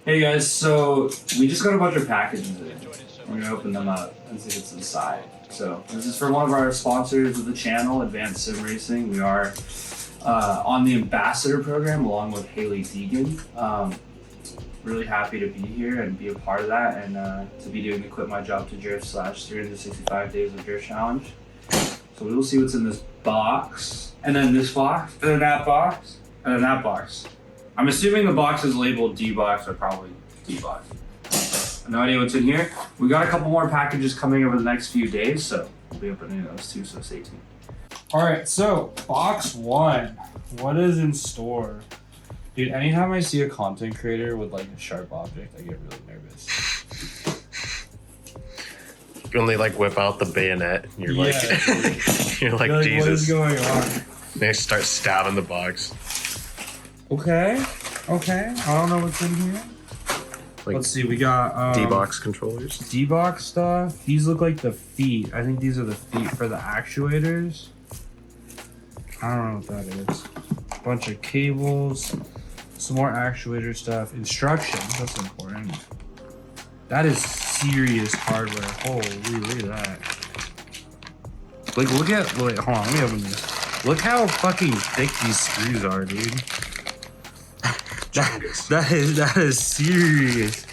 Hey guys, so we just got a bunch of packages in. We're gonna open them up and see what's inside. So this is for one of our sponsors of the channel, Advanced Sim Racing. We are on the ambassador program along with Haley Deegan. Really happy to be here and be a part of that, and to be doing the Quit My Job to Drift / 365 Days of Drift Challenge. So we will see what's in this box, and then this box, and then that box, and then that box. I'm assuming the box is labeled D box or probably D box. No idea what's in here. We got a couple more packages coming over the next few days, so we'll be opening those too, so stay tuned. All right, so box one. What is in store? Dude, anytime I see a content creator with like a sharp object, I get really nervous. When they like whip out the bayonet, you're like, you're like, Jesus. What is going on? They start stabbing the box. Okay. I don't know what's in here. Like, let's see, we got D-box controllers. D-box stuff. These look like the feet. I think these are the feet for the actuators. I don't know what that is. A bunch of cables. Some more actuator stuff. Instructions, that's important. That is serious hardware. Holy, look at that. Like, wait, hold on, let me open this. Look how fucking thick these screws are, dude. That is serious.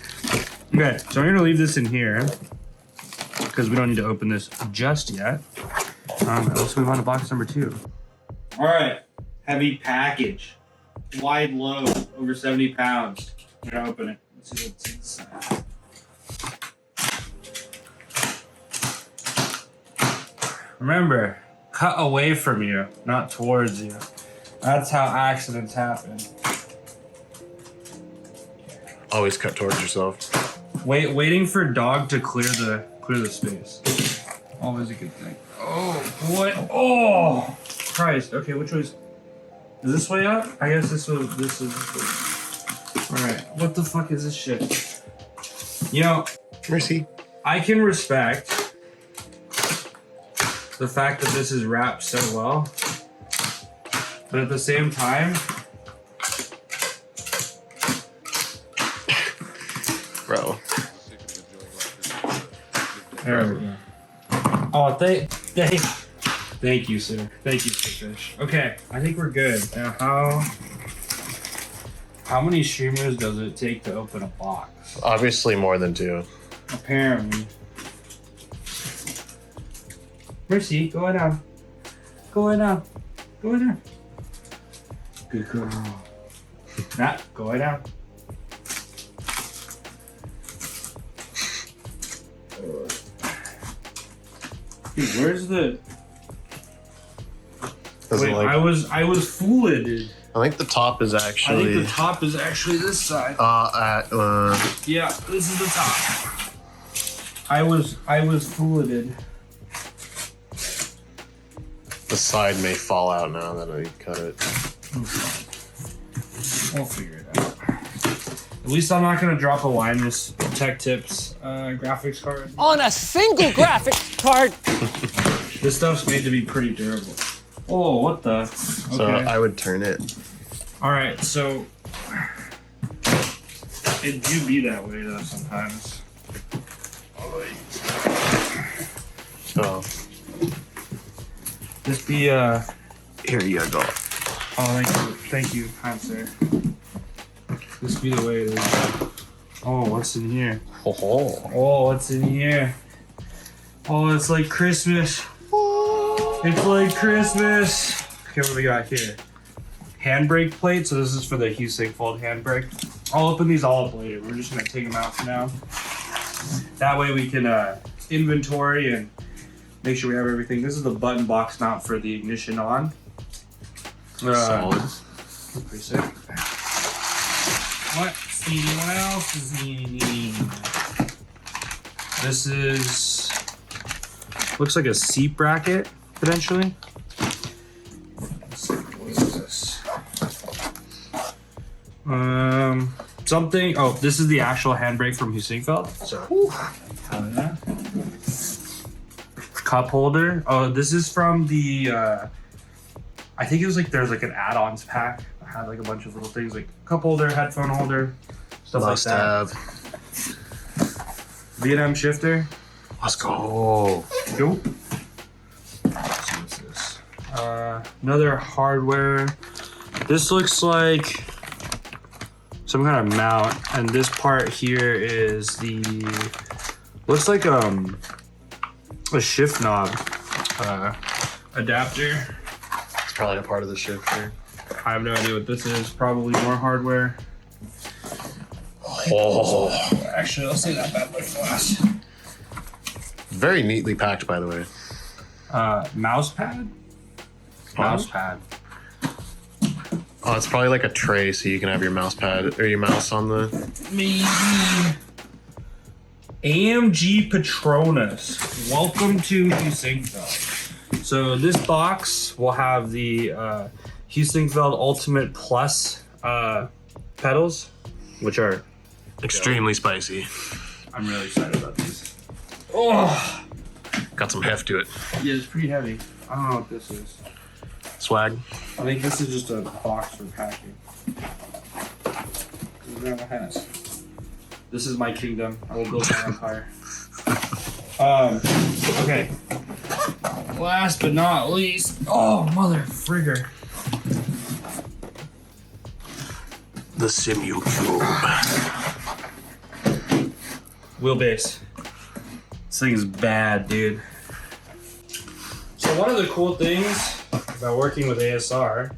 Okay, so I'm gonna leave this in here because we don't need to open this just yet. Let's move on to box number 2. All right, heavy package, wide load, over 70 pounds. I'm gonna open it. Let's see what's inside. Remember, cut away from you, not towards you. That's how accidents happen. Always cut towards yourself. Waiting for dog to clear the space. Always a good thing. Oh boy! Oh Christ! Okay, which way is this way up? I guess this is. All right. What the fuck is this shit? You know, Mercy. I can respect the fact that this is wrapped so well, but at the same time. Bro. There we go. Oh, thank you, sir. Thank you, fish. Okay, I think we're good. Now, how many streamers does it take to open a box? Obviously more than 2. Apparently. Mercy, go on down. Go on down. Go on down. Good girl. Nah, go on down. Dude, where's the? Wait, like... I was fooled, dude. I think the top is actually. I think the top is actually this side. Yeah, this is the top. I was fooled. The side may fall out now that I cut it. We'll figure it out. At least I'm not gonna drop a Linus Tech Tips graphics card. On a single graphics card! This stuff's made to be pretty durable. Oh, what the? Okay. So I would turn it. Alright, so... It do be that way though sometimes. Oh. Just be, Here you go. Oh, thank you, kind sir. This be the way it is. Oh, what's in here? Oh, what's in here? Oh, it's like Christmas. It's like Christmas. Okay, what do we got here? Handbrake plate. So this is for the Husing Fold handbrake. I'll open these all up later. We're just gonna take them out for now. That way we can inventory and make sure we have everything. This is the button box mount for the ignition on. Solid. Pretty sick. Let's see what else is needed. This is looks like a seat bracket potentially. Let's see, what is this? Something. Oh, this is the actual handbrake from Husingfeld. So, yeah. Cup holder. Oh, this is from the. I think it was like there's like an add-ons pack. I had like a bunch of little things like cup holder, headphone holder, Stuff Must like that. have. V&M shifter. Let's go. Nope. Let's see what's this. Another hardware. This looks like some kind of mount, and this part here is the looks like a shift knob adapter. It's probably a part of the shifter. I have no idea what this is. Probably more hardware. Oh, Actually, I'll say that bad boy last. very neatly packed, by the way. Mouse pad. Mouse pad. Oh, it's probably like a tray, so you can have your mouse pad or your mouse on the. Maybe. AMG Patronus. Welcome to Husingfeld. So this box will have the Husingfeld Ultimate Plus pedals, which are Extremely spicy. I'm really excited about these. Oh, Got some heft to it. yeah, it's pretty heavy. I don't know what this is. Swag. I think this is just a box for packing. This is my kingdom. I will build my empire. Okay. Last but not least, oh mother frigger. The Simu Cube. Wheelbase. This thing is bad, dude. So one of the cool things about working with ASR,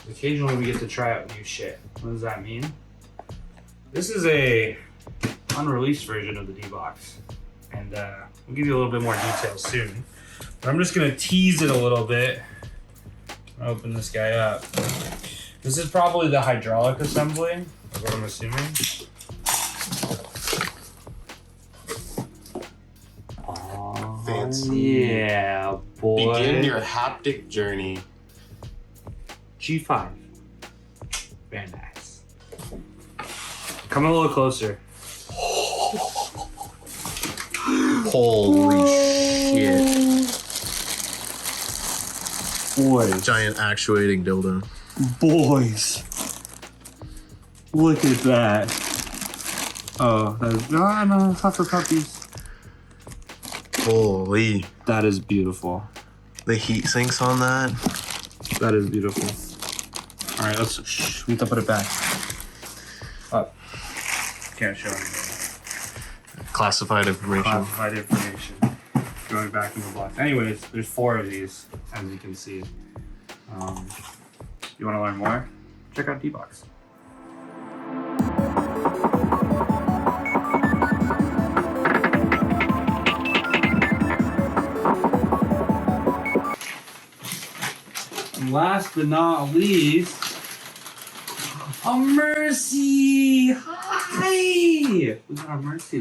occasionally we get to try out new shit. What does that mean? This is a unreleased version of the D-Box, and we'll give you a little bit more details soon. But I'm just gonna tease it a little bit. I'll open this guy up. This is probably the hydraulic assembly, is what I'm assuming. Fancy. Yeah, boy. Begin your haptic journey. G5. Very nice. Come a little closer. Holy shit. Boys. Giant actuating dildo. Boys. Look at that. Oh, that's, no, it's not for puppies. Holy. That is beautiful. The heat sinks on that. That is beautiful. All right, let's, we have to put it back. Up. Can't show anything. Classified information. Classified information. Going back in the box. Anyways, there's 4 of these, as you can see. You want to learn more? Check out D-Box. And last but not least, a Mercy. Hi. We got a Mercy.